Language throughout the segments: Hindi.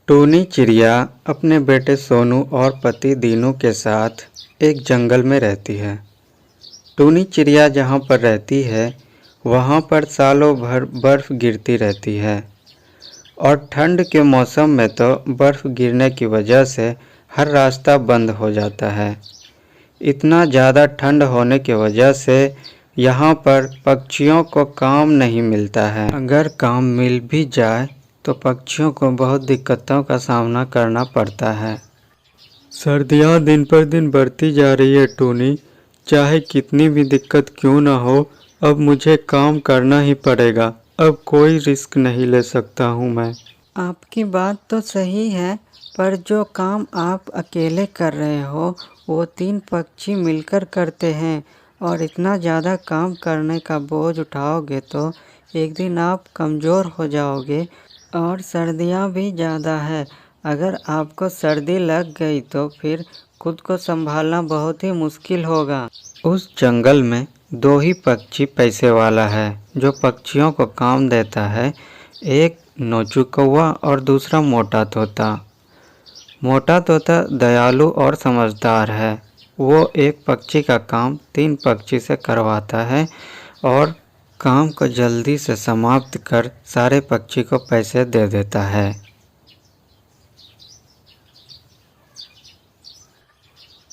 टूनी चिड़िया अपने बेटे सोनू और पति दीनू के साथ एक जंगल में रहती है। टूनी चिड़िया जहाँ पर रहती है वहाँ पर सालों भर बर्फ़ गिरती रहती है और ठंड के मौसम में तो बर्फ़ गिरने की वजह से हर रास्ता बंद हो जाता है। इतना ज़्यादा ठंड होने की वजह से यहाँ पर पक्षियों को काम नहीं मिलता है। अगर काम मिल भी जाए तो पक्षियों को बहुत दिक्कतों का सामना करना पड़ता है। सर्दियाँ दिन पर दिन बढ़ती जा रही है टूनी, चाहे कितनी भी दिक्कत क्यों ना हो, अब मुझे काम करना ही पड़ेगा। अब कोई रिस्क नहीं ले सकता हूँ मैं। आपकी बात तो सही है, पर जो काम आप अकेले कर रहे हो वो 3 पक्षी मिलकर करते हैं और इतना ज़्यादा काम करने का बोझ उठाओगे तो एक दिन आप कमज़ोर हो जाओगे और सर्दियाँ भी ज़्यादा है। अगर आपको सर्दी लग गई तो फिर खुद को संभालना बहुत ही मुश्किल होगा। उस जंगल में 2 ही पक्षी पैसे वाला है जो पक्षियों को काम देता है, एक नोचू कौवा और दूसरा मोटा तोता। मोटा तोता दयालु और समझदार है। वो एक पक्षी का काम 3 पक्षी से करवाता है और काम को जल्दी से समाप्त कर सारे पक्षी को पैसे दे देता है।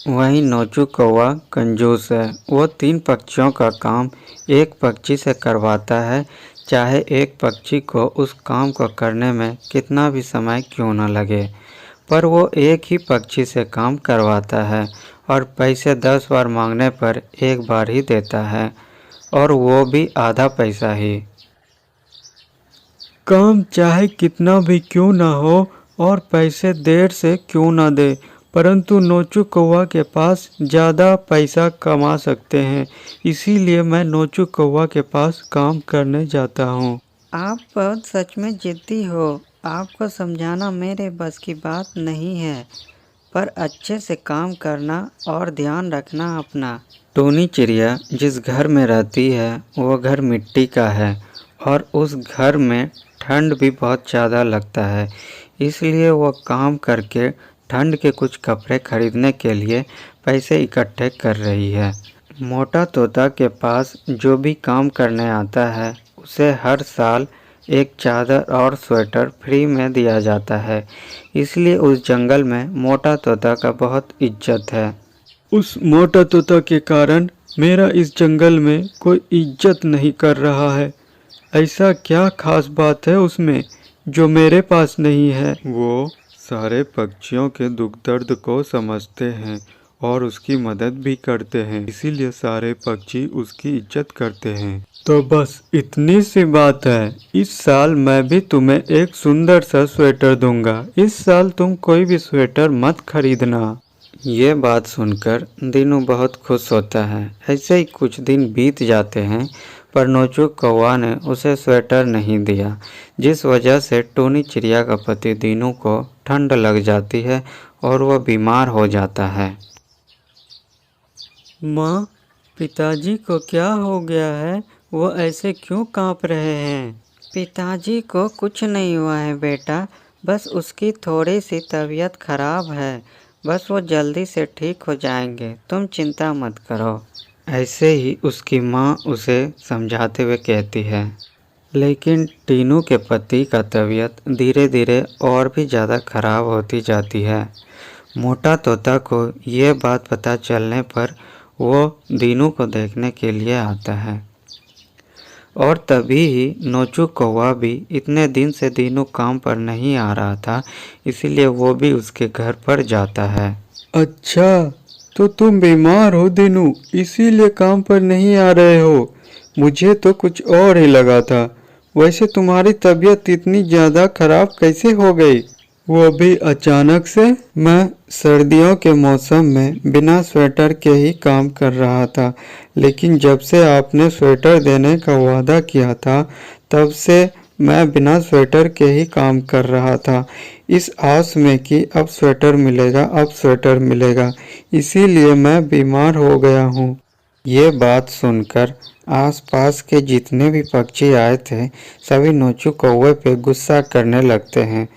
वहीं नोचू कौवा कंजूस है। वो 3 पक्षियों का काम एक पक्षी से करवाता है, चाहे एक पक्षी को उस काम को करने में कितना भी समय क्यों न लगे, पर वो एक ही पक्षी से काम करवाता है और पैसे 10 बार मांगने पर एक बार ही देता है, और वो भी आधा पैसा ही। काम चाहे कितना भी क्यों ना हो और पैसे देर से क्यों ना दे, परंतु नोचू कौवा के पास ज़्यादा पैसा कमा सकते हैं, इसीलिए मैं नोचू कौवा के पास काम करने जाता हूँ। आप बहुत सच में जिद्दी हो। आपको समझाना मेरे बस की बात नहीं है, पर अच्छे से काम करना और ध्यान रखना अपना। टूनी चिड़िया जिस घर में रहती है वो घर मिट्टी का है और उस घर में ठंड भी बहुत ज़्यादा लगता है, इसलिए वो काम करके ठंड के कुछ कपड़े खरीदने के लिए पैसे इकट्ठे कर रही है। मोटा तोता के पास जो भी काम करने आता है उसे हर साल एक चादर और स्वेटर फ्री में दिया जाता है, इसलिए उस जंगल में मोटा तोता का बहुत इज्जत है। उस मोटा तोता के कारण मेरा इस जंगल में कोई इज्जत नहीं कर रहा है। ऐसा क्या खास बात है उसमें जो मेरे पास नहीं है? वो सारे पक्षियों के दुख दर्द को समझते हैं और उसकी मदद भी करते हैं, इसीलिए सारे पक्षी उसकी इज्जत करते हैं। तो बस इतनी सी बात है। इस साल मैं भी तुम्हें एक सुंदर सा स्वेटर दूंगा। इस साल तुम कोई भी स्वेटर मत खरीदना। ये बात सुनकर दीनू बहुत खुश होता है। ऐसे ही कुछ दिन बीत जाते हैं, पर नोचू कौवा ने उसे स्वेटर नहीं दिया, जिस वजह से टूनी चिड़िया का पति दीनू को ठंड लग जाती है और वह बीमार हो जाता है। माँ, पिताजी को क्या हो गया है? वो ऐसे क्यों कांप रहे हैं? पिताजी को कुछ नहीं हुआ है बेटा, बस उसकी थोड़ी सी तबीयत खराब है। बस वो जल्दी से ठीक हो जाएंगे, तुम चिंता मत करो। ऐसे ही उसकी माँ उसे समझाते हुए कहती है, लेकिन टीनू के पति का तबीयत धीरे धीरे और भी ज़्यादा खराब होती जाती है। मोटा तोता को ये बात पता चलने पर वो दीनू को देखने के लिए आता है, और तभी ही नोचू कौवा भी इतने दिन से दीनू काम पर नहीं आ रहा था, इसीलिए वो भी उसके घर पर जाता है। अच्छा, तो तुम बीमार हो दीनू, इसीलिए काम पर नहीं आ रहे हो? मुझे तो कुछ और ही लगा था। वैसे तुम्हारी तबीयत इतनी ज़्यादा खराब कैसे हो गई? वो भी अचानक से। मैं सर्दियों के मौसम में बिना स्वेटर के ही काम कर रहा था, लेकिन जब से आपने स्वेटर देने का वादा किया था तब से मैं बिना स्वेटर के ही काम कर रहा था, इस आस में कि अब स्वेटर मिलेगा, अब स्वेटर मिलेगा, इसीलिए मैं बीमार हो गया हूँ। ये बात सुनकर आसपास के जितने भी पक्षी आए थे सभी नोचू कौवे पे गुस्सा करने लगते हैं।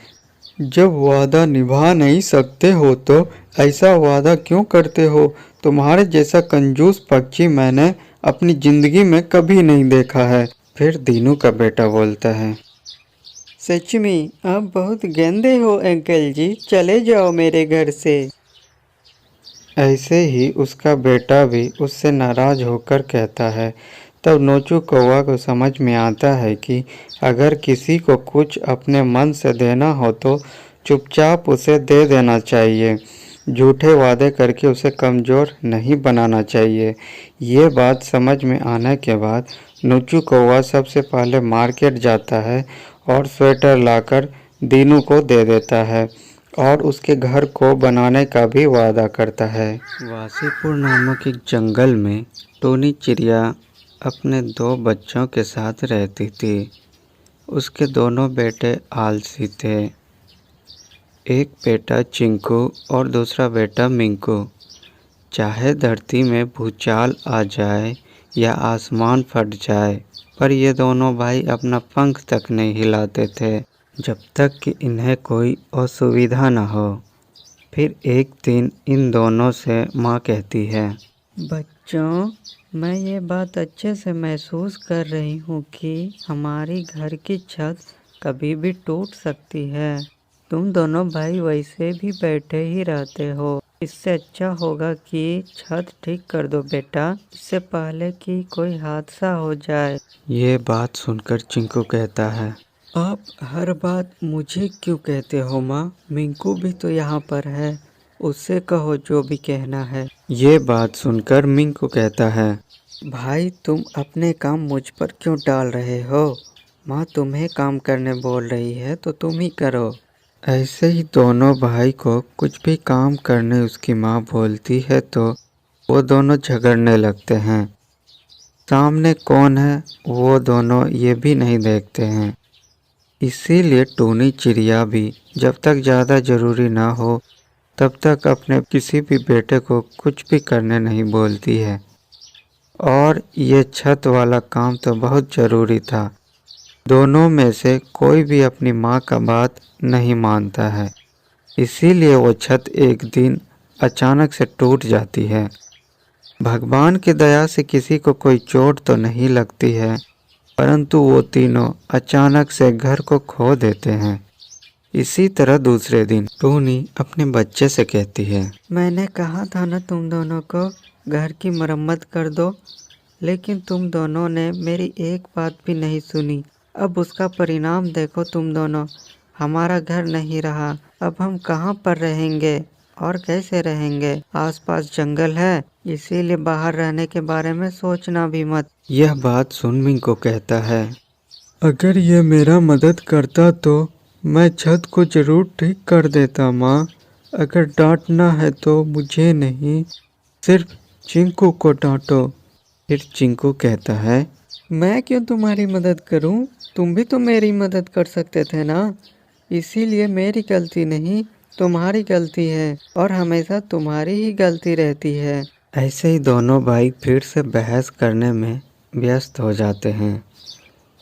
जब वादा निभा नहीं सकते हो तो ऐसा वादा क्यों करते हो? तुम्हारे जैसा कंजूस पक्षी मैंने अपनी जिंदगी में कभी नहीं देखा है। फिर दीनू का बेटा बोलता है, सच में आप बहुत गंदे हो अंकल जी, चले जाओ मेरे घर से। ऐसे ही उसका बेटा भी उससे नाराज होकर कहता है। तब नोचू कौवा को समझ में आता है कि अगर किसी को कुछ अपने मन से देना हो तो चुपचाप उसे दे देना चाहिए। झूठे वादे करके उसे कमज़ोर नहीं बनाना चाहिए। ये बात समझ में आने के बाद नोचू कौवा सबसे पहले मार्केट जाता है और स्वेटर लाकर दीनू को दे देता है और उसके घर को बनाने का भी वादा करता है। वासीपुर नामक एक जंगल में टोनी चिड़िया अपने 2 बच्चों के साथ रहती थी। उसके दोनों बेटे आलसी थे। एक बेटा चिंकू और दूसरा बेटा मिंकू। चाहे धरती में भूचाल आ जाए या आसमान फट जाए, पर ये दोनों भाई अपना पंख तक नहीं हिलाते थे जब तक कि इन्हें कोई असुविधा न हो। फिर एक दिन इन दोनों से माँ कहती है, बच्चों, मैं ये बात अच्छे से महसूस कर रही हूँ कि हमारी घर की छत कभी भी टूट सकती है। तुम दोनों भाई वैसे भी बैठे ही रहते हो। इससे अच्छा होगा कि छत ठीक कर दो बेटा, इससे पहले कि कोई हादसा हो जाए। ये बात सुनकर चिंकू कहता है, आप हर बात मुझे क्यों कहते हो माँ? मिंकू भी तो यहाँ पर है, उससे कहो जो भी कहना है। ये बात सुनकर मिंकू कहता है, भाई तुम अपने काम मुझ पर क्यों डाल रहे हो? माँ तुम्हें काम करने बोल रही है तो तुम ही करो। ऐसे ही दोनों भाई को कुछ भी काम करने उसकी माँ बोलती है तो वो दोनों झगड़ने लगते हैं। सामने कौन है वो दोनों ये भी नहीं देखते हैं। इसीलिए टोनी चिड़िया भी जब तक ज़्यादा ज़रूरी ना हो तब तक अपने किसी भी बेटे को कुछ भी करने नहीं बोलती है। और ये छत वाला काम तो बहुत ज़रूरी था। दोनों में से कोई भी अपनी माँ का बात नहीं मानता है। इसीलिए वो छत एक दिन अचानक से टूट जाती है। भगवान की दया से किसी को कोई चोट तो नहीं लगती है, परंतु वो तीनों अचानक से घर को खो देते हैं। इसी तरह दूसरे दिन टोनी अपने बच्चे से कहती है, मैंने कहा था ना तुम दोनों को घर की मरम्मत कर दो, लेकिन तुम दोनों ने मेरी एक बात भी नहीं सुनी। अब उसका परिणाम देखो तुम दोनों। हमारा घर नहीं रहा, अब हम कहाँ पर रहेंगे और कैसे रहेंगे? आसपास जंगल है, इसीलिए बाहर रहने के बारे में सोचना भी मत। यह बात सुन मिंकू कहता है, अगर ये मेरा मदद करता तो मैं छत को जरूर ठीक कर देता माँ। अगर डांटना है तो मुझे नहीं, सिर्फ चिंकू को डांटो। फिर चिंकू कहता है, मैं क्यों तुम्हारी मदद करूं? तुम भी तो मेरी मदद कर सकते थे ना। इसीलिए मेरी गलती नहीं, तुम्हारी गलती है और हमेशा तुम्हारी ही गलती रहती है। ऐसे ही दोनों भाई फिर से बहस करने में व्यस्त हो जाते हैं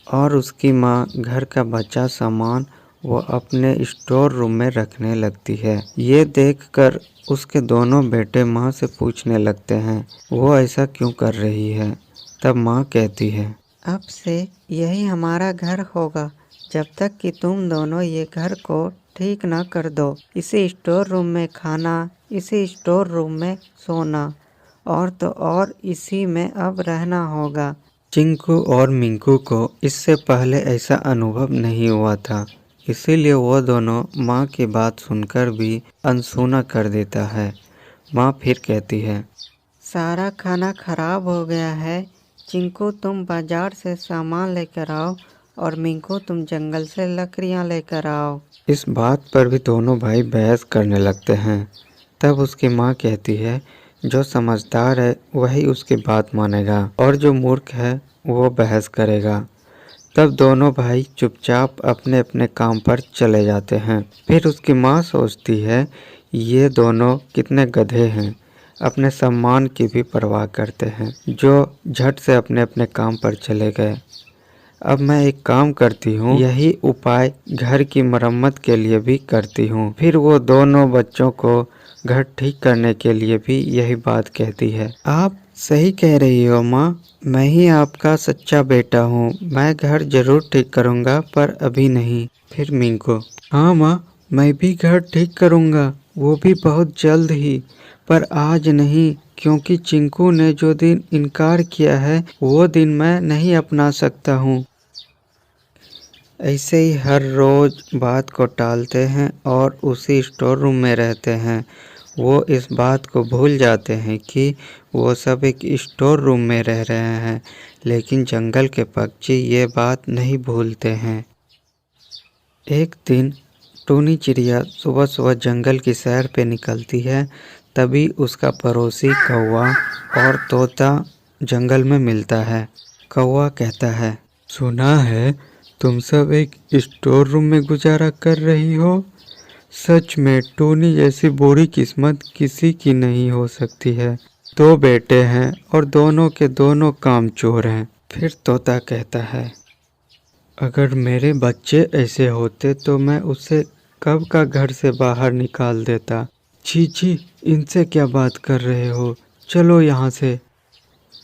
और उसकी माँ घर का बचा सामान वो अपने स्टोर रूम में रखने लगती है। ये देखकर उसके दोनों बेटे माँ से पूछने लगते हैं वो ऐसा क्यों कर रही है। तब माँ कहती है, अब से यही हमारा घर होगा जब तक कि तुम दोनों ये घर को ठीक ना कर दो। इसी स्टोर रूम में खाना, इसी स्टोर रूम में सोना और तो और इसी में अब रहना होगा। चिंकू और मिंकू को इससे पहले ऐसा अनुभव नहीं हुआ था, इसीलिए वो दोनों माँ की बात सुनकर भी अनसुना कर देता है। माँ फिर कहती है, सारा खाना खराब हो गया है। चिंकू तुम बाजार से सामान लेकर आओ और मिंकू तुम जंगल से लकड़ियाँ लेकर आओ। इस बात पर भी दोनों भाई बहस करने लगते हैं। तब उसकी माँ कहती है, जो समझदार है वही उसकी बात मानेगा और जो मूर्ख है वो बहस करेगा। तब दोनों भाई चुपचाप अपने अपने काम पर चले जाते हैं। फिर उसकी माँ सोचती है, ये दोनों कितने गधे हैं, अपने सम्मान की भी परवाह करते हैं, जो झट से अपने अपने काम पर चले गए। अब मैं एक काम करती हूँ, यही उपाय घर की मरम्मत के लिए भी करती हूँ। फिर वो दोनों बच्चों को घर ठीक करने के लिए भी यही बात कहती है। आप सही कह रही हो माँ, मैं ही आपका सच्चा बेटा हूँ। मैं घर जरूर ठीक करूँगा, पर अभी नहीं। फिर मिंकू, हाँ माँ, मैं भी घर ठीक करूँगा, वो भी बहुत जल्द ही, पर आज नहीं, क्योंकि चिंकू ने जो दिन इनकार किया है वो दिन मैं नहीं अपना सकता हूँ। ऐसे ही हर रोज बात को टालते हैं और उसी स्टोर रूम में रहते हैं। वो इस बात को भूल जाते हैं कि वो सब एक स्टोर रूम में रह रहे हैं, लेकिन जंगल के पक्षी ये बात नहीं भूलते हैं। एक दिन टूनी चिड़िया सुबह सुबह जंगल की सैर पे निकलती है। तभी उसका पड़ोसी कौवा और तोता जंगल में मिलता है। कौवा कहता है, सुना है तुम सब एक स्टोर रूम में गुजारा कर रही हो। सच में टूनी जैसी बुरी किस्मत किसी की नहीं हो सकती है। 2 बेटे हैं और दोनों के दोनों कामचोर हैं। फिर तोता कहता है, अगर मेरे बच्चे ऐसे होते तो मैं उसे कब का घर से बाहर निकाल देता। छी छी, इनसे क्या बात कर रहे हो, चलो यहाँ से।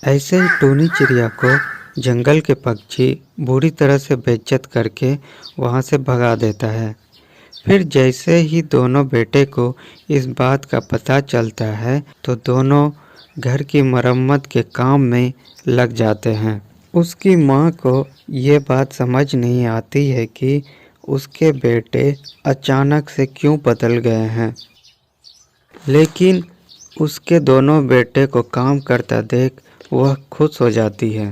ऐसे ही टूनी चिड़िया को जंगल के पक्षी बुरी तरह से बेइज्जत करके वहाँ से भगा देता है। फिर जैसे ही दोनों बेटे को इस बात का पता चलता है तो दोनों घर की मरम्मत के काम में लग जाते हैं। उसकी माँ को ये बात समझ नहीं आती है कि उसके बेटे अचानक से क्यों बदल गए हैं, लेकिन उसके दोनों बेटे को काम करता देख वह खुश हो जाती है।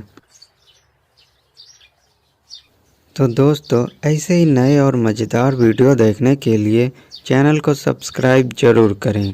तो दोस्तों, ऐसे ही नए और मज़ेदार वीडियो देखने के लिए चैनल को सब्सक्राइब जरूर करें।